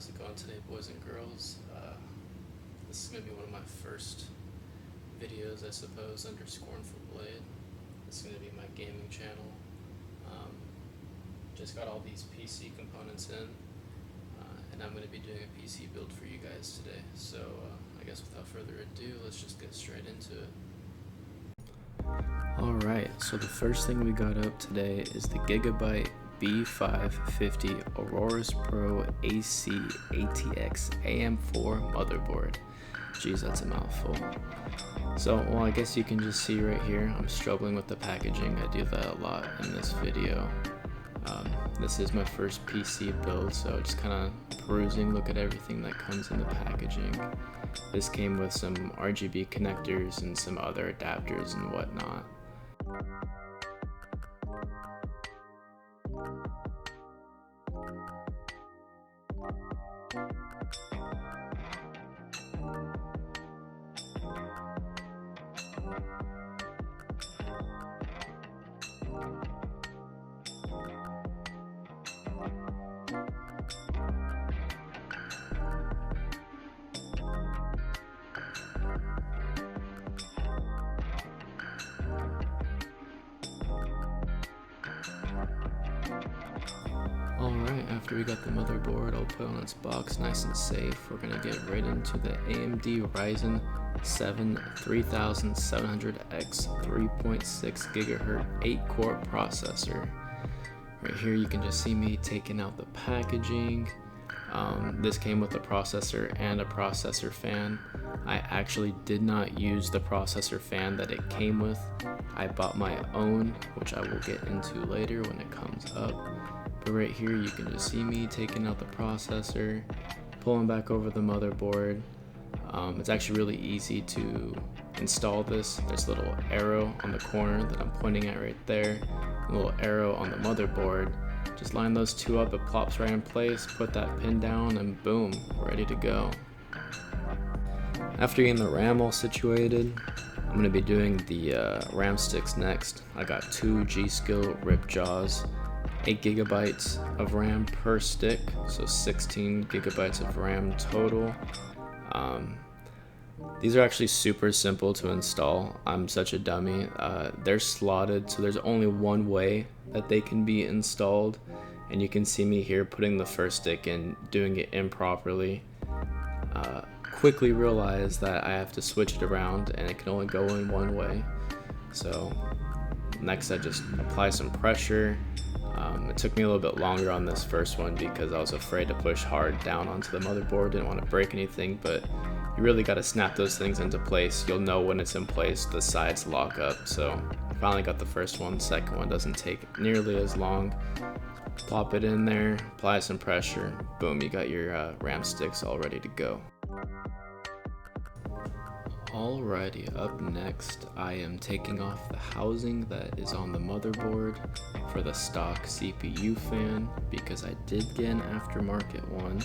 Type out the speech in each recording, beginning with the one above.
How's it going today, boys and girls? This is going to be one of my first videos, I suppose, under Scornful Blade. This is going to be my gaming channel. Just got all these PC components in, and I'm going to be doing a PC build for you guys today. So I guess without further ado, let's just get straight into it. Alright, so the first thing we got up today is the Gigabyte B550 AORUS Pro AC ATX AM4 motherboard. Jeez, that's a mouthful. So, well, I guess you can just see right here, I'm struggling with the packaging. I do that a lot in this video. This is my first PC build, so just kind of perusing, look at everything that comes in the packaging. This came with some RGB connectors and some other adapters and whatnot. Alright, after we got the motherboard all put on its box nice and safe, we're going to get right into the AMD Ryzen 7 3700X 3.6 GHz 8-core processor. Right here you can just see me taking out the packaging. This came with a processor and a processor fan. I actually did not use the processor fan that it came with. I bought my own, which I will get into later when it comes up. But right here you can just see me taking out the processor, pulling back over the motherboard. It's actually really easy to install this. There's a little arrow on the corner that I'm pointing at right there, a little arrow on the motherboard. Just line those two up, it plops right in place, put that pin down, and boom, ready to go. After getting the RAM all situated, I'm going to be doing the RAM sticks next. I got two G.Skill Ripjaws, 8 GB of RAM per stick, so 16 GB of RAM total. These are actually super simple to install. I'm such a dummy. They're slotted, so there's only one way that they can be installed, and you can see me here putting the first stick in, doing it improperly. Quickly realized that I have to switch it around and it can only go in one way. So next I just apply some pressure. It took me a little bit longer on this first one because I was afraid to push hard down onto the motherboard, didn't want to break anything, but you really got to snap those things into place. You'll know when it's in place, the sides lock up. So finally got the first one. Second one doesn't take nearly as long. Plop it in there, apply some pressure, boom, you got your RAM sticks all ready to go. Alrighty, up next I am taking off the housing that is on the motherboard for the stock CPU fan because I did get an aftermarket one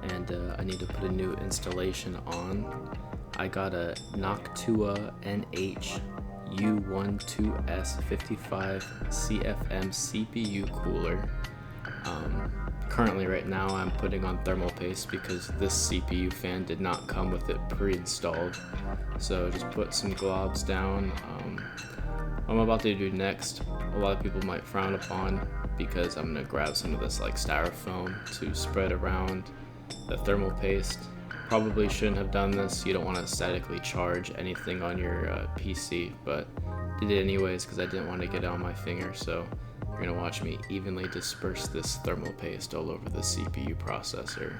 and I need to put a new installation on. I got a Noctua U.2 S55 CFM CPU cooler. Currently right now I'm putting on thermal paste because this CPU fan did not come with it pre-installed. So just put some globs down. What I'm about to do next, a lot of people might frown upon because I'm going to grab some of this like styrofoam to spread around the thermal paste. Probably shouldn't have done this. You don't want to statically charge anything on your PC, but did it anyways because I didn't want to get it on my finger. So you're going to watch me evenly disperse this thermal paste all over the CPU processor.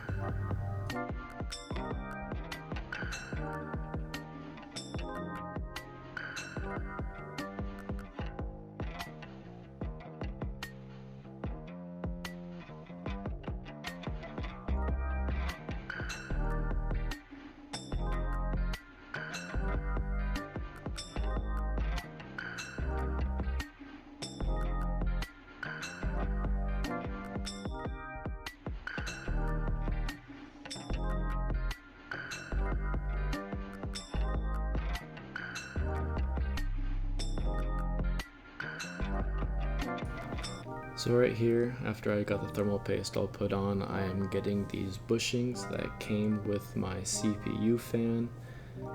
So right here, after I got the thermal paste all put on, I am getting these bushings that came with my CPU fan,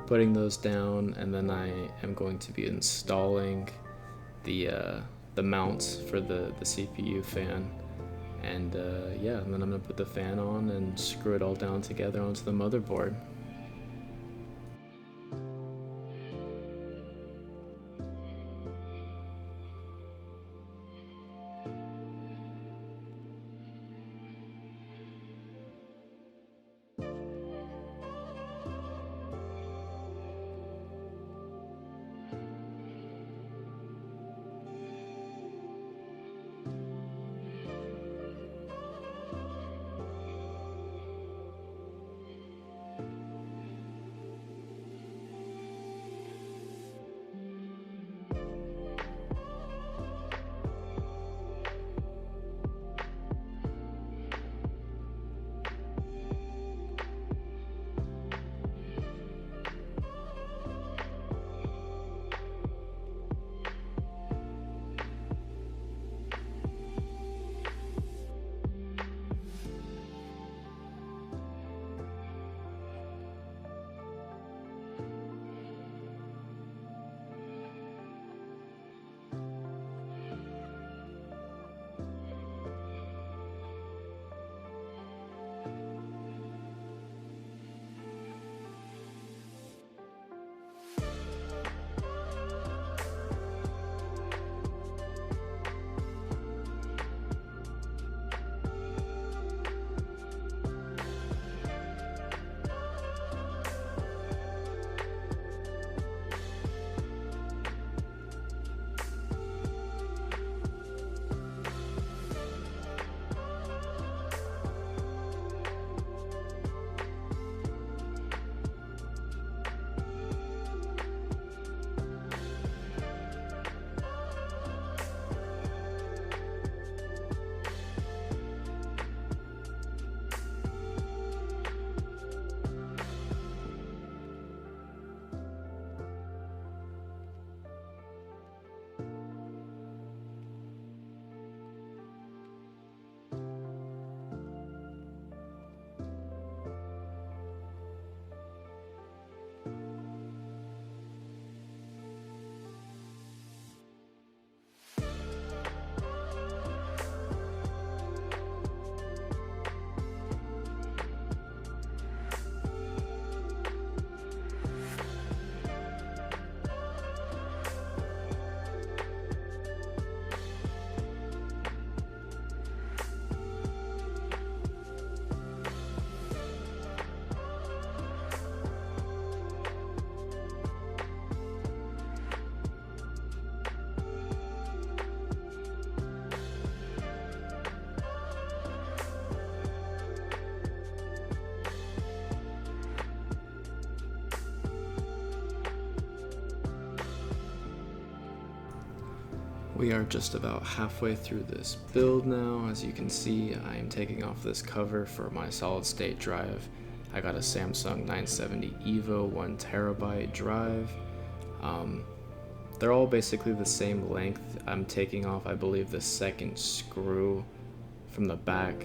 putting those down, and then I am going to be installing the mounts for the CPU fan. And yeah, and then I'm gonna put the fan on and screw it all down together onto the motherboard. We are just about halfway through this build now. As you can see, I am taking off this cover for my solid state drive. I got a Samsung 970 EVO 1TB drive. They're all basically the same length. I'm taking off, I believe, the second screw from the back.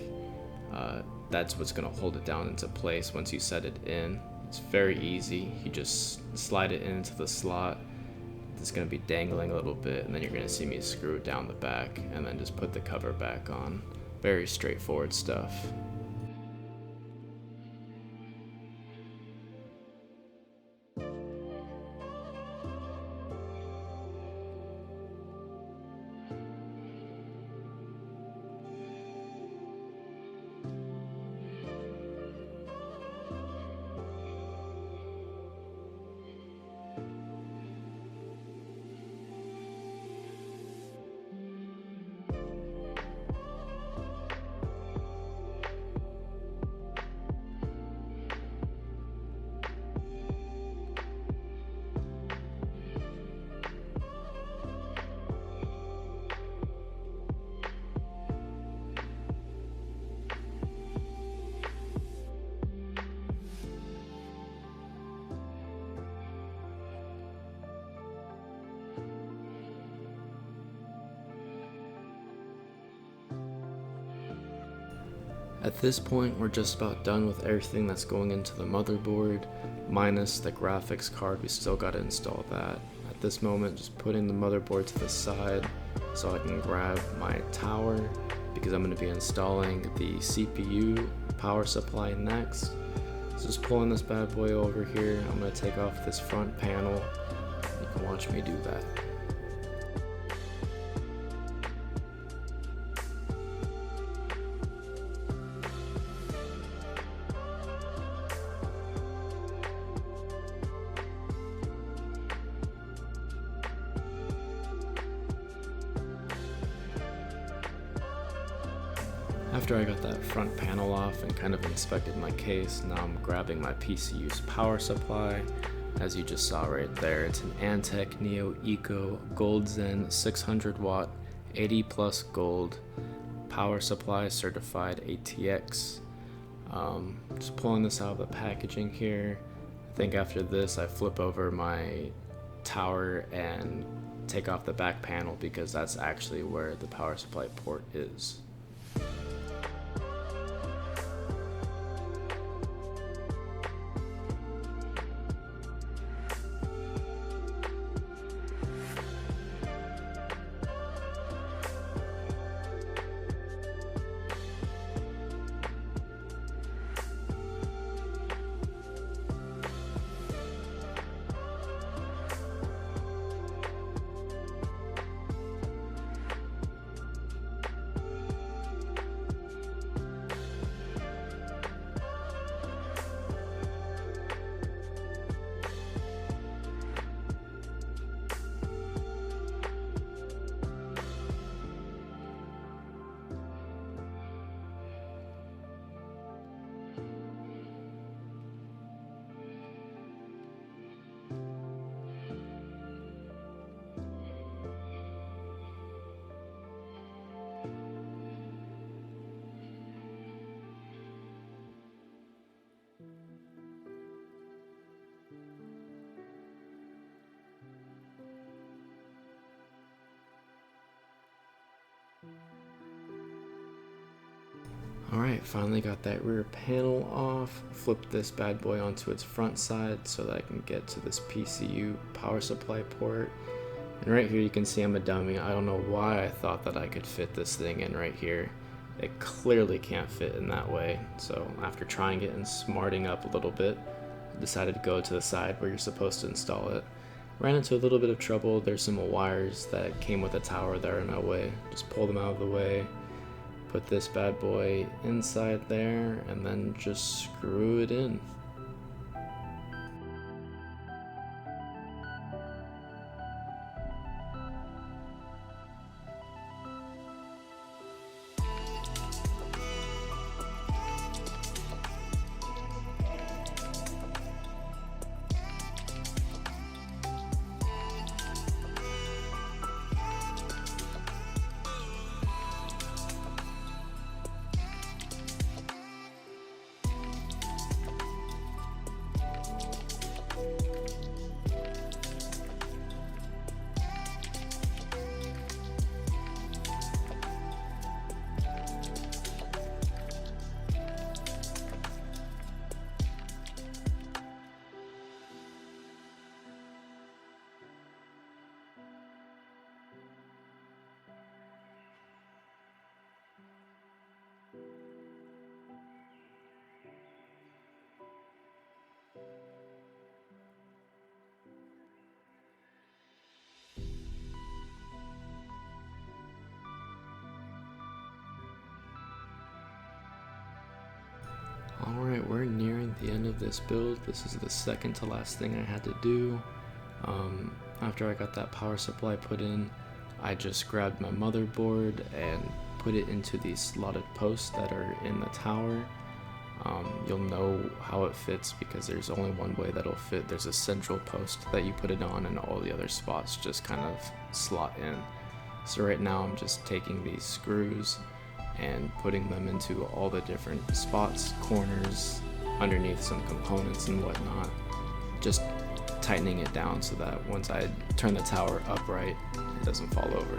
That's what's gonna hold it down into place once you set it in. It's very easy. You just slide it into the slot. It's going to be dangling a little bit, and then you're going to see me screw it down the back and then just put the cover back on. Very straightforward stuff. At this point, we're just about done with everything that's going into the motherboard, minus the graphics card. We still got to install that. At this moment, just putting the motherboard to the side so I can grab my tower, because I'm going to be installing the CPU power supply next. So just pulling this bad boy over here, I'm going to take off this front panel. You can watch me do that. After I got that front panel off and kind of inspected my case, now I'm grabbing my PCU's power supply. As you just saw right there, it's an Antec NeoECO Gold Zen 600 watt 80 plus gold power supply, certified ATX. Just pulling this out of the packaging here. I think after this I flip over my tower and take off the back panel, because that's actually where the power supply port is. Alright, finally got that rear panel off. Flipped this bad boy onto its front side so that I can get to this PCU power supply port. And right here you can see I'm a dummy. I don't know why I thought that I could fit this thing in right here. It clearly can't fit in that way. So after trying it and smarting up a little bit, I decided to go to the side where you're supposed to install it. Ran into a little bit of trouble. There's some wires that came with the tower that are in my way. Just pull them out of the way. Put this bad boy inside there and then just screw it in. Alright, we're nearing the end of this build. This is the second to last thing I had to do. After I got that power supply put in, I just grabbed my motherboard and put it into these slotted posts that are in the tower. You'll know how it fits because there's only one way that'll fit. There's a central post that you put it on and all the other spots just kind of slot in. So right now I'm just taking these screws and putting them into all the different spots, corners, underneath some components and whatnot. Just tightening it down so that once I turn the tower upright, it doesn't fall over.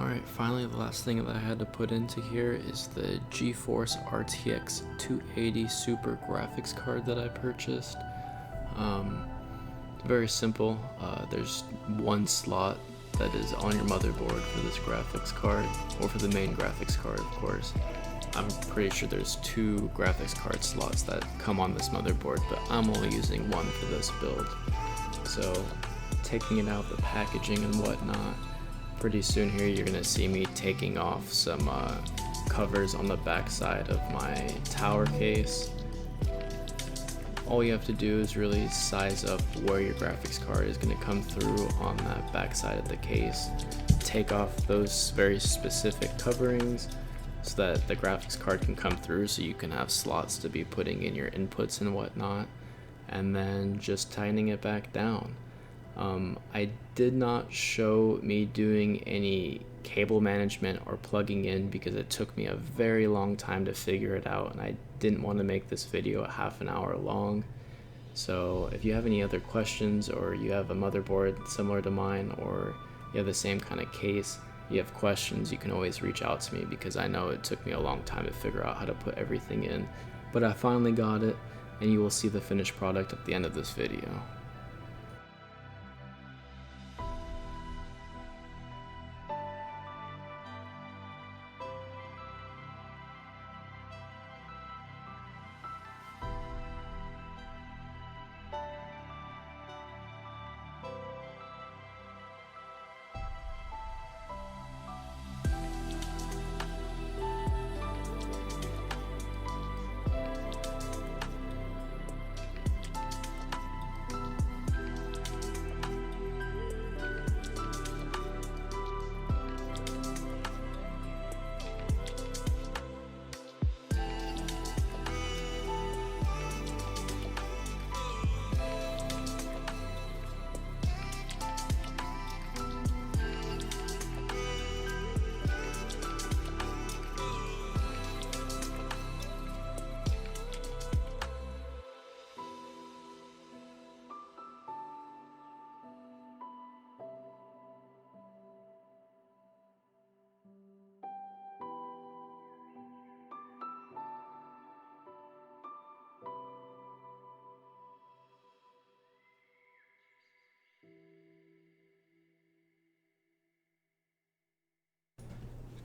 Alright, finally the last thing that I had to put into here is the GeForce RTX 280 Super graphics card that I purchased. Very simple. There's one slot that is on your motherboard for this graphics card, or for the main graphics card, of course. I'm pretty sure there's two graphics card slots that come on this motherboard, but I'm only using one for this build. So taking it out of the packaging and whatnot, pretty soon here you're gonna see me taking off some covers on the back side of my tower case. All you have to do is really size up where your graphics card is going to come through on that back side of the case. Take off those very specific coverings so that the graphics card can come through, so you can have slots to be putting in your inputs and whatnot, and then just tightening it back down. I did not show me doing any cable management or plugging in because it took me a very long time to figure it out, and I didn't want to make this video a half an hour long. So if you have any other questions, or you have a motherboard similar to mine, or you have the same kind of case, you have questions, you can always reach out to me, because I know it took me a long time to figure out how to put everything in, but I finally got it, and you will see the finished product at the end of this video.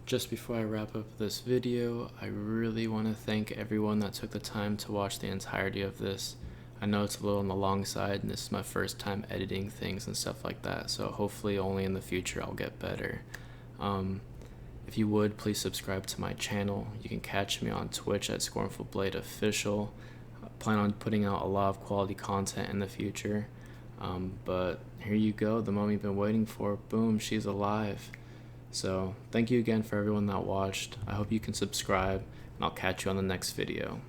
Just before I wrap up this video, I really want to thank everyone that took the time to watch the entirety of this. I know it's a little on the long side, and this is my first time editing things and stuff like that, so hopefully only in the future I'll get better. If you would, please subscribe to my channel. You can catch me on Twitch at ScornfulBlade Official. I plan on putting out a lot of quality content in the future. But here you go, the moment you've been waiting for. Boom, she's alive. So thank you again for everyone that watched. I hope you can subscribe, and I'll catch you on the next video.